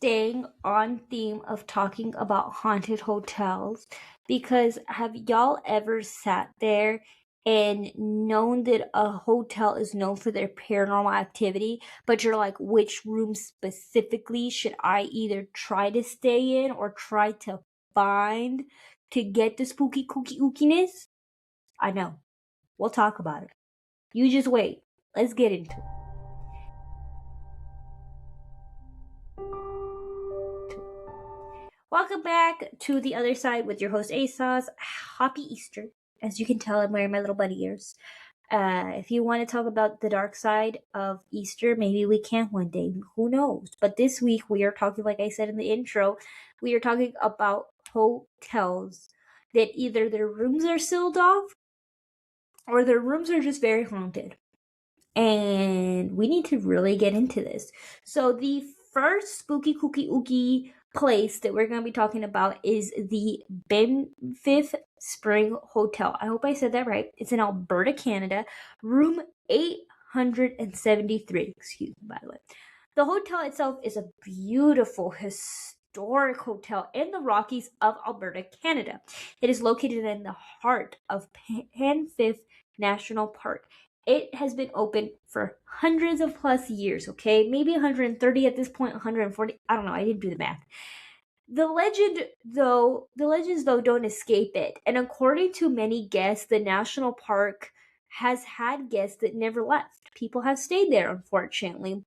staying on theme of talking about haunted hotels because have y'all ever sat there and known that a hotel is known for their paranormal activity, but you're like, which room specifically should I either try to stay in or try to find to get the spooky kooky ookiness? I know. We'll talk about it. You just wait. Let's get into it. Welcome back to the other side with your host ASOS. Happy Easter. As you can tell, I'm wearing my little bunny ears. If you want to talk about the dark side of Easter, maybe we can one day. Who knows? But this week we are talking, like I said in the intro, we are talking about hotels that either their rooms are sealed off or their rooms are just very haunted. And we need to really get into this. So the first spooky kooky ooky place that we're going to be talking about is the Banff Springs Hotel. I hope I said that right. It's in Alberta, Canada, room 873. Excuse me, by the way. The hotel itself is a beautiful historic hotel in the Rockies of Alberta, Canada. It is located in the heart of Banff National Park. It has been open for hundreds of plus years, okay? Maybe 130 at this point, 140. I don't know. I didn't do the math. The legends though don't escape it. And according to many guests, the national park has had guests that never left. People have stayed there, unfortunately.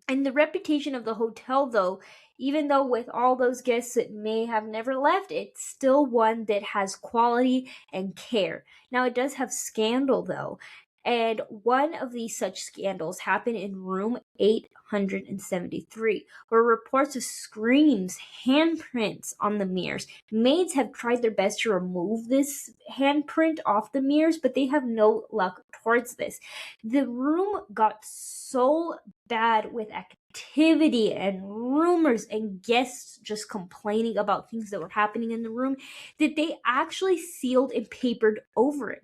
And the reputation of the hotel, though, even though with all those guests that may have never left, it's still one that has quality and care. Now, it does have scandal, though. And one of these such scandals happened in room 873, where reports of screams, handprints on the mirrors. Maids have tried their best to remove this handprint off the mirrors, but they have no luck towards this. The room got so bad with activity and rumors and guests just complaining about things that were happening in the room that they actually sealed and papered over it.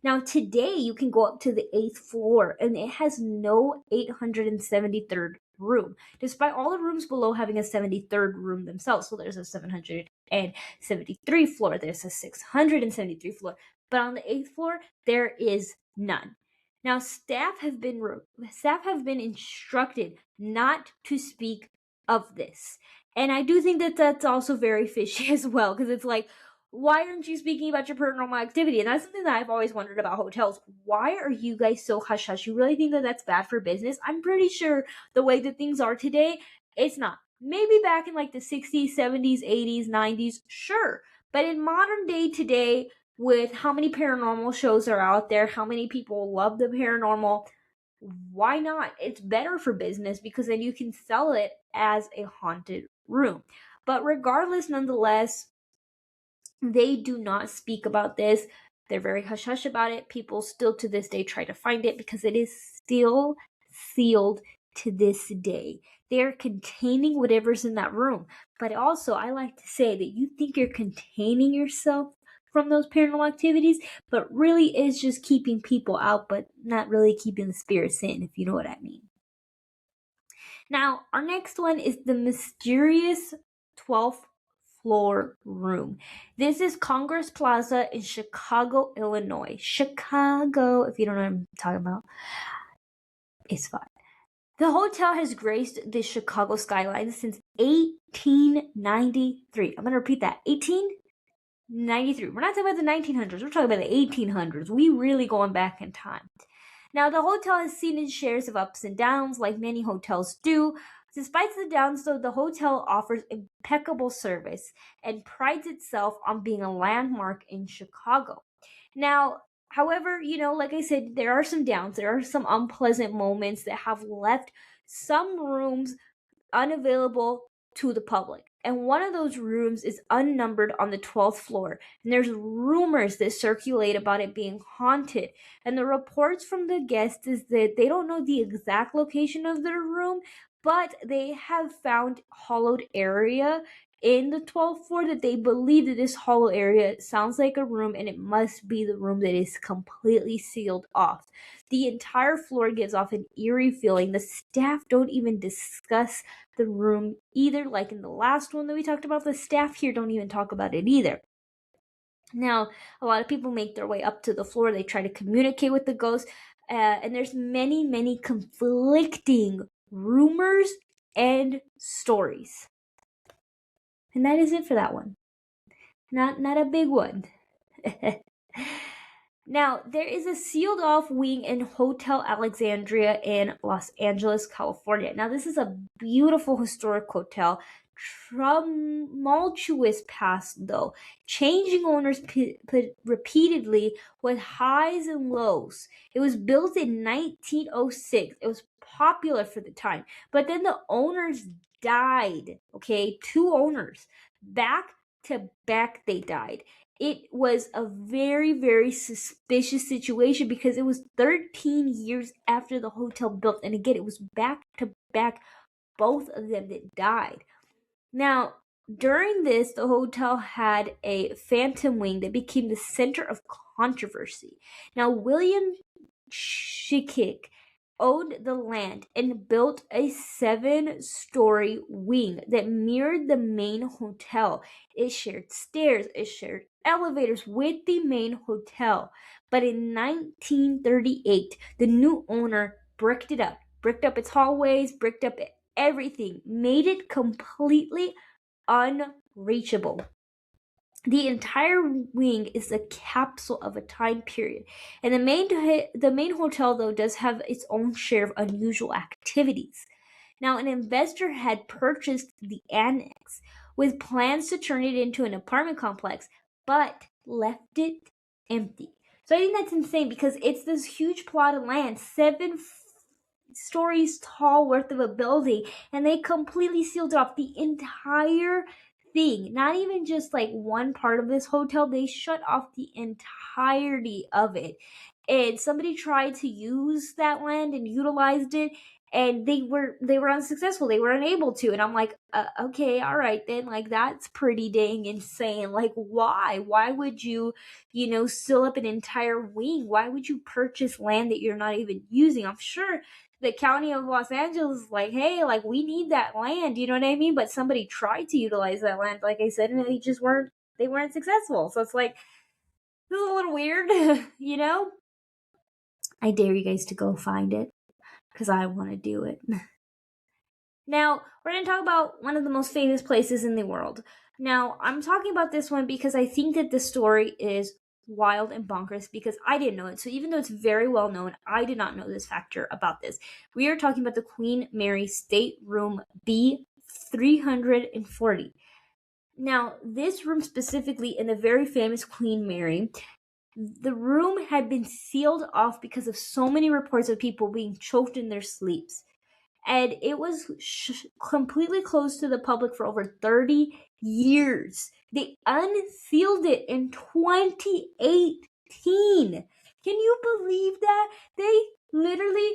Now, today you can go up to the 8th floor and it has no 873rd room, despite all the rooms below having a 73rd room themselves. So there's a 773 floor, there's a 673 floor, but on the 8th floor, there is none. Now, staff have been instructed not to speak of this. And I do think that that's also very fishy as well, because it's like, why aren't you speaking about your paranormal activity? And that's something that I've always wondered about hotels. Why are you guys so hush-hush? You really think that that's bad for business? I'm pretty sure the way that things are today, it's not. Maybe back in like the 60s, 70s, 80s, 90s, sure. But in modern day today, with how many paranormal shows are out there, how many people love the paranormal, why not? It's better for business because then you can sell it as a haunted room. But regardless, nonetheless, they do not speak about this. They're very hush-hush about it. People still to this day try to find it because it is still sealed to this day. They are containing whatever's in that room. But also, I like to say that you think you're containing yourself from those paranormal activities, but really is just keeping people out, but not really keeping the spirits in, if you know what I mean. Now, our next one is the mysterious 12th floor room. This is Congress Plaza in Chicago, Illinois. Chicago, if you don't know what I'm talking about, it's fine. The hotel has graced the Chicago skyline since 1893. I'm going to repeat that. 1893. We're not talking about the 1900s. We're talking about the 1800s. We really going back in time. Now, the hotel has seen its shares of ups and downs, like many hotels do. Despite the downs, though, the hotel offers impeccable service and prides itself on being a landmark in Chicago. Now, however, like I said, there are some downs. There are some unpleasant moments that have left some rooms unavailable to the public. And one of those rooms is unnumbered on the 12th floor. And there's rumors that circulate about it being haunted. And the reports from the guests is that they don't know the exact location of their room, but they have found hollowed area in the 12th floor that they believe that this hollow area sounds like a room, and it must be the room that is completely sealed off. The entire floor gives off an eerie feeling. The staff don't even discuss the room either. Like in the last one that we talked about, the staff here don't even talk about it either. Now, a lot of people make their way up to the floor. They try to communicate with the ghost, and there's many conflicting rumors and stories. And that is it for that one. Not a big one. Now, there is a sealed off wing in Hotel Alexandria in Los Angeles, California. Now, this is a beautiful historic hotel. Tumultuous past, though, changing owners repeatedly with highs and lows. It was built in 1906. It was popular for the time, but then the owners died. Okay, 2 owners. Back to back, they died. It was a very suspicious situation because it was 13 years after the hotel built, and again, it was back to back, both of them that died. Now, during this, the hotel had a phantom wing that became the center of controversy. Now, William Schick owned the land and built a 7-story wing that mirrored the main hotel. It shared stairs, it shared elevators with the main hotel. But in 1938, the new owner bricked up its hallways, bricked up everything, made it completely unreachable. The entire wing is a capsule of a time period, and the main hotel, though, does have its own share of unusual activities. Now, an investor had purchased the annex with plans to turn it into an apartment complex, but left it empty. So I think that's insane because it's this huge plot of land, 7 stories tall worth of a building, and they completely sealed off the entire thing. Not even just like one part of this hotel, they shut off the entirety of it. And somebody tried to use that land and utilized it, and they were unsuccessful. They were unable to. And I'm like, okay, all right then, like that's pretty dang insane. Like why would you seal up an entire wing? Why would you purchase land that you're not even using? I'm sure the county of Los Angeles is like, hey, like we need that land, you know what I mean? But somebody tried to utilize that land, like I said, and they weren't successful. So it's like, this is a little weird, you know? I dare you guys to go find it because I want to do it. Now, we're going to talk about one of the most famous places in the world. Now, I'm talking about this one because I think that the story is wild and bonkers because I didn't know it. So even though it's very well known, I did not know this factor about this. We are talking about the Queen Mary Stateroom B340. Now, this room specifically in the very famous Queen Mary, the room had been sealed off because of so many reports of people being choked in their sleeps. And it was completely closed to the public for over 30 years. They unsealed it in 2018. Can you believe that? They literally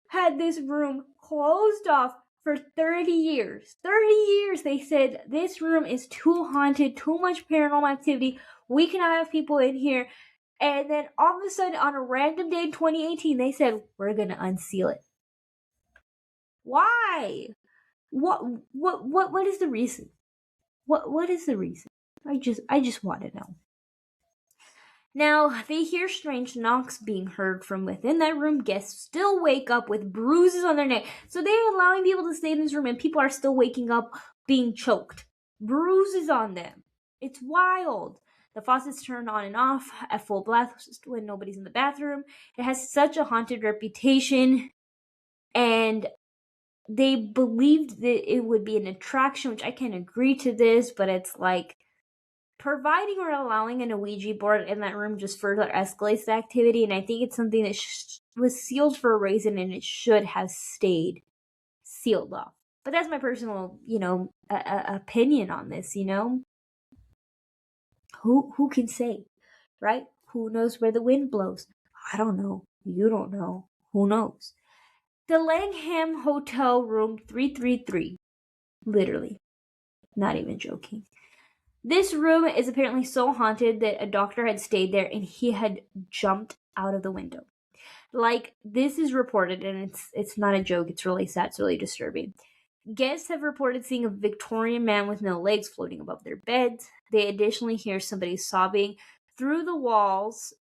had this room closed off for 30 years. 30 years they said, this room is too haunted, too much paranormal activity. We cannot have people in here. And then all of a sudden, on a random day in 2018, they said, we're going to unseal it. Why? What is the reason? What is the reason? I just want to know. Now, they hear strange knocks being heard from within that room. Guests still wake up with bruises on their neck. So they're allowing people to stay in this room and people are still waking up being choked. Bruises on them. It's wild. The faucets turn on and off at full blast when nobody's in the bathroom. It has such a haunted reputation, and they believed that it would be an attraction, which I can agree to this, but it's like providing or allowing an Ouija board in that room just further escalates the activity, and I think it's something that was sealed for a reason, and it should have stayed sealed off. But that's my personal, opinion on this. Who can say, right? Who knows where the wind blows? I don't know. You don't know. Who knows? The Langham Hotel, room 333. Literally. Not even joking. This room is apparently so haunted that a doctor had stayed there and he had jumped out of the window. Like, this is reported, and it's not a joke. It's really sad. It's really disturbing. Guests have reported seeing a Victorian man with no legs floating above their beds. They additionally hear somebody sobbing through the walls,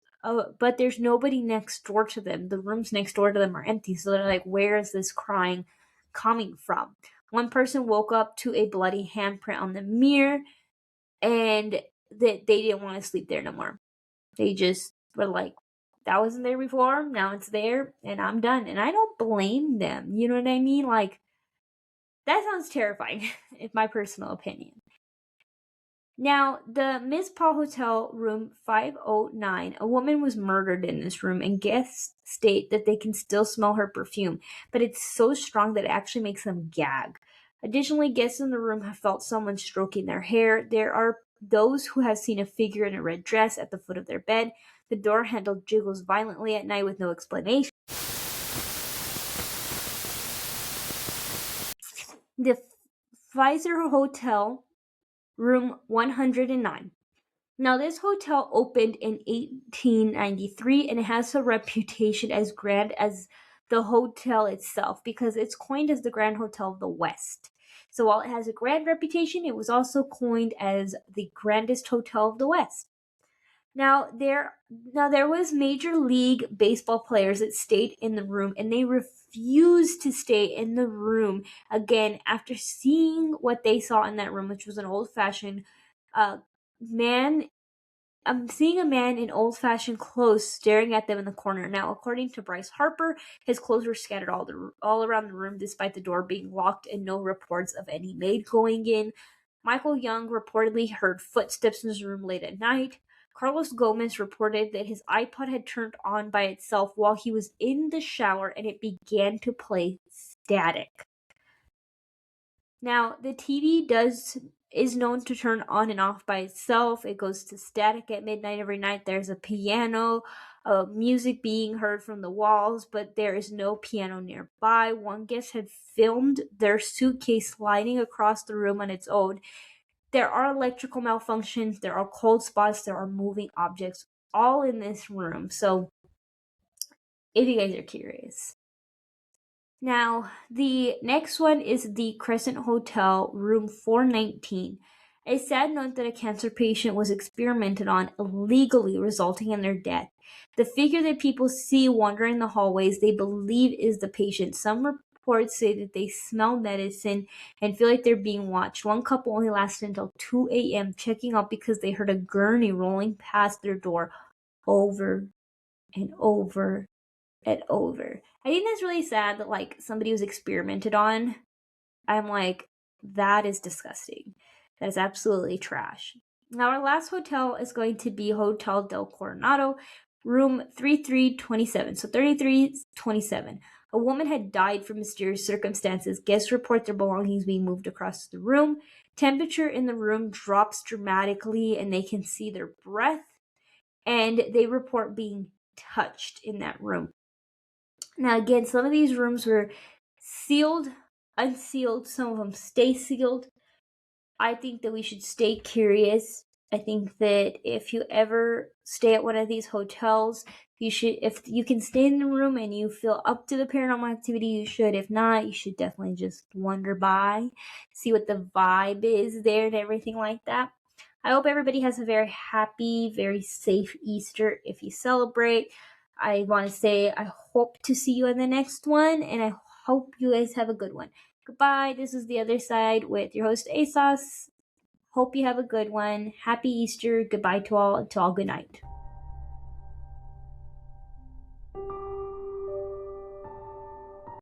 but there's nobody next door to them. The rooms next door to them are empty, so they're like, where is this crying coming from? One person woke up to a bloody handprint on the mirror, and that they didn't want to sleep there no more. They just were like, that wasn't there before, now it's there, and I'm done. And I don't blame them. You know what I mean? Like, that sounds terrifying, in my personal opinion. Now, the Miss Paul Hotel, room 509, a woman was murdered in this room, and guests state that they can still smell her perfume, but it's so strong that it actually makes them gag. Additionally, guests in the room have felt someone stroking their hair. There are those who have seen a figure in a red dress at the foot of their bed. The door handle jiggles violently at night with no explanation. The Pfizer Hotel, room 109. Now, this hotel opened in 1893 and it has a reputation as grand as the hotel itself because it's coined as the Grand Hotel of the West. So while it has a grand reputation, it was also coined as the grandest hotel of the West. Now there was Major League Baseball players that stayed in the room and they refused to stay in the room again after seeing what they saw in that room, which was an old-fashioned man. I'm seeing a man in old-fashioned clothes staring at them in the corner. Now, according to Bryce Harper, his clothes were scattered all around the room despite the door being locked and no reports of any maid going in. Michael Young reportedly heard footsteps in his room late at night. Carlos Gomez reported that his iPod had turned on by itself while he was in the shower and it began to play static. Now, the TV is known to turn on and off by itself. It goes to static at midnight every night. There's a piano, music being heard from the walls, but there is no piano nearby. One guest had filmed their suitcase sliding across the room on its own. There are electrical malfunctions, there are cold spots, there are moving objects all in this room. So, if you guys are curious. Now, the next one is the Crescent Hotel, room 419. A sad note that a cancer patient was experimented on illegally, resulting in their death. The figure that people see wandering the hallways, they believe is the patient. Some reports say that they smell medicine and feel like they're being watched. One couple only lasted until 2 a.m. checking out because they heard a gurney rolling past their door over and over and over. I think that's really sad that like somebody was experimented on. I'm like, that is disgusting. That is absolutely trash. Now our last hotel is going to be Hotel del Coronado, room 3327. So 3327. A woman had died from mysterious circumstances. Guests report their belongings being moved across the room. Temperature in the room drops dramatically and they can see their breath. And they report being touched in that room. Now, again, some of these rooms were sealed, unsealed. Some of them stay sealed. I think that we should stay curious. I think that if you ever stay at one of these hotels, you should, if you can stay in the room and you feel up to the paranormal activity, you should. If not, you should definitely just wander by, see what the vibe is there and everything like that. I hope everybody has a very happy, very safe Easter if you celebrate. I want to say I hope to see you in the next one, and I hope you guys have a good one. Goodbye. This is The Other Side with your host, ASOS. Hope you have a good one. Happy Easter. Goodbye to all. Good night.